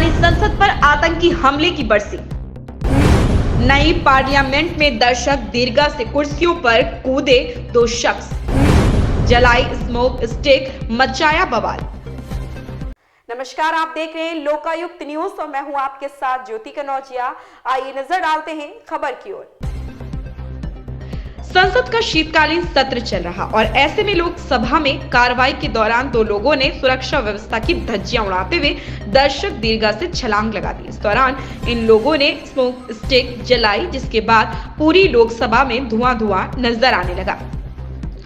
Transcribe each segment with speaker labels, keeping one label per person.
Speaker 1: राजधानी संसद पर आतंकी हमले की बरसी। नई पार्लियामेंट में दर्शक दीर्घा से कुर्सियों पर कूदे 2 शख्स। जलाई स्मोक स्टिक, मचाया बवाल।
Speaker 2: नमस्कार, आप देख रहे हैं लोकायुक्त न्यूज और मैं हूं आपके साथ ज्योति कनौजिया। आइए नजर डालते हैं खबर की ओर।
Speaker 1: संसद का शीतकालीन सत्र चल रहा और ऐसे में लोकसभा में कार्रवाई के दौरान 2 लोगों ने सुरक्षा व्यवस्था की धज्जियां उड़ाते हुए दर्शक दीर्घा से छलांग लगा दी। इस दौरान इन लोगों ने स्मोक स्टिक जलाई, जिसके बाद पूरी लोकसभा में धुआं नजर आने लगा।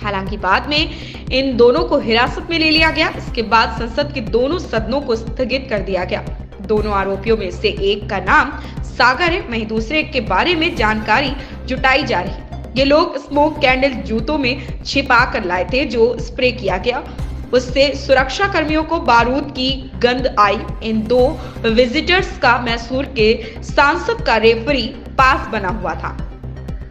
Speaker 1: हालांकि बाद में इन दोनों को हिरासत में ले लिया गया। इसके बाद संसद के दोनों सदनों को स्थगित कर दिया गया। दोनों आरोपियों में से एक का नाम सागर है, वहीं दूसरे के बारे में जानकारी जुटाई जा रही है। ये लोग स्मोक कैंडल जूतों में छिपा कर लाए थे, जो स्प्रे किया गया। उससे सुरक्षा कर्मियों को बारूद की गंध आई। इन 2 विजिटर्स का मैसूर के सांसद का रेफरी पास बना हुआ था।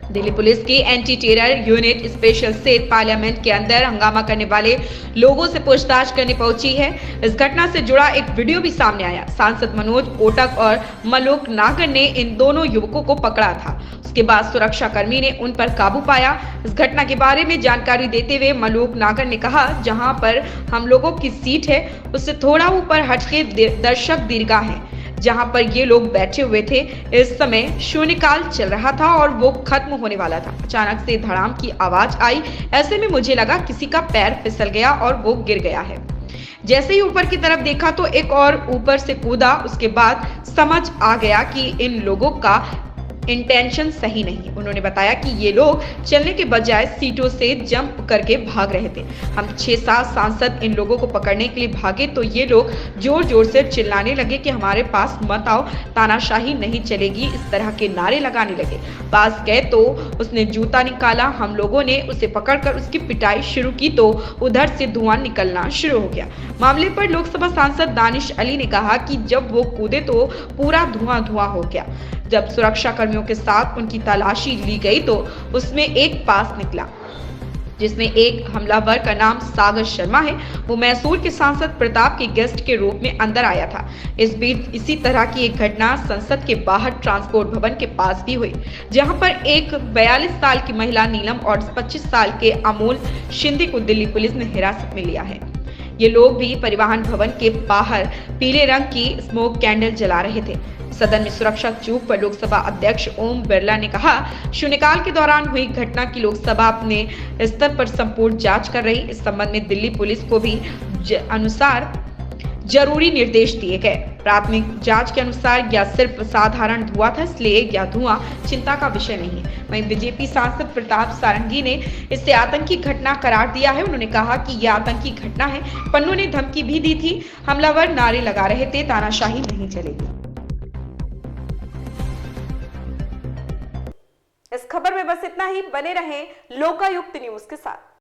Speaker 1: दिल्ली पुलिस की anti terror unit special cell parliament के अंदर हंगामा करने वाले लोगों से पूछताछ करने पहुंची है। इस घटना से जुड़ा एक वीडियो भी सामने आया। सांसद मनोज कोटक और मलूक नागर ने इन दोनों युवकों को पकड़ा था। उसके बाद सुरक्षा कर्मी ने उन पर काबू पाया। इस घटना के बारे में जानकारी देते हुए मलूक नागर ने कहा, जहां पर हम लोगों की सीट है उससे थोड़ा ऊपर हटके दर्शक दीर्घा है, जहां पर ये लोग बैठे हुए थे। इस समय शून्यकाल चल रहा था और वो खत्म होने वाला था। अचानक से धड़ाम की आवाज आई। ऐसे में मुझे लगा किसी का पैर फिसल गया और वो गिर गया है। जैसे ही ऊपर की तरफ देखा तो एक और ऊपर से कूदा। उसके बाद समझ आ गया कि इन लोगों का इंटेंशन सही नहीं। उन्होंने बताया कि ये लोग चलने के बजाय सीटों से जंप करके भाग रहे थे। हम 6-7 सांसद इन लोगों को पकड़ने के लिए भागे तो ये लोग जोर जोर से चिल्लाने लगे कि हमारे पास मत आओ, तानाशाही नहीं चलेगी, इस तरह के नारे लगाने लगे। पास गए तो उसने जूता निकाला। हम लोगों ने उसे पकड़कर उसकी पिटाई शुरू की तो उधर से धुआं निकलना शुरू हो गया। मामले पर लोकसभा सांसद दानिश अली ने कहा कि जब वो कूदे तो पूरा धुआं हो गया। जब सुरक्षा कर्मियों के साथ उनकी तलाशी ली गई तो उसमें एक पास निकला, जिसमें एक हमलावर का नाम सागर शर्मा है। वो मैसूर के सांसद प्रताप के गेस्ट के रूप में अंदर आया था। इस बीच इसी तरह की एक घटना संसद के बाहर ट्रांसपोर्ट भवन के पास भी हुई, जहां पर एक 42 साल की महिला नीलम और 25 साल के अमोल शिंदे को दिल्ली पुलिस ने हिरासत में लिया है। ये लोग भी परिवहन भवन के बाहर पीले रंग की स्मोक कैंडल जला रहे थे। सदन में सुरक्षा चूक पर लोकसभा अध्यक्ष ओम बिरला ने कहा, शून्यकाल के दौरान हुई घटना की लोकसभा अपने स्तर पर संपूर्ण जांच कर रही। इस संबंध में दिल्ली पुलिस को भी अनुसार जरूरी निर्देश दिए गए। प्राथमिक जांच के अनुसार यह सिर्फ साधारण धुआं था, इसलिए यह धुआं चिंता का विषय नहीं है। वहीं बीजेपी सांसद प्रताप सारंगी ने इसे आतंकी घटना करार दिया है। उन्होंने कहा कि यह आतंकी घटना है। पन्नू ने धमकी भी दी थी। हमलावर नारे लगा रहे थे, तानाशाही नहीं चलेगी।
Speaker 2: इस खबर में बस इतना ही। बने रहें लोकायुक्त न्यूज के साथ।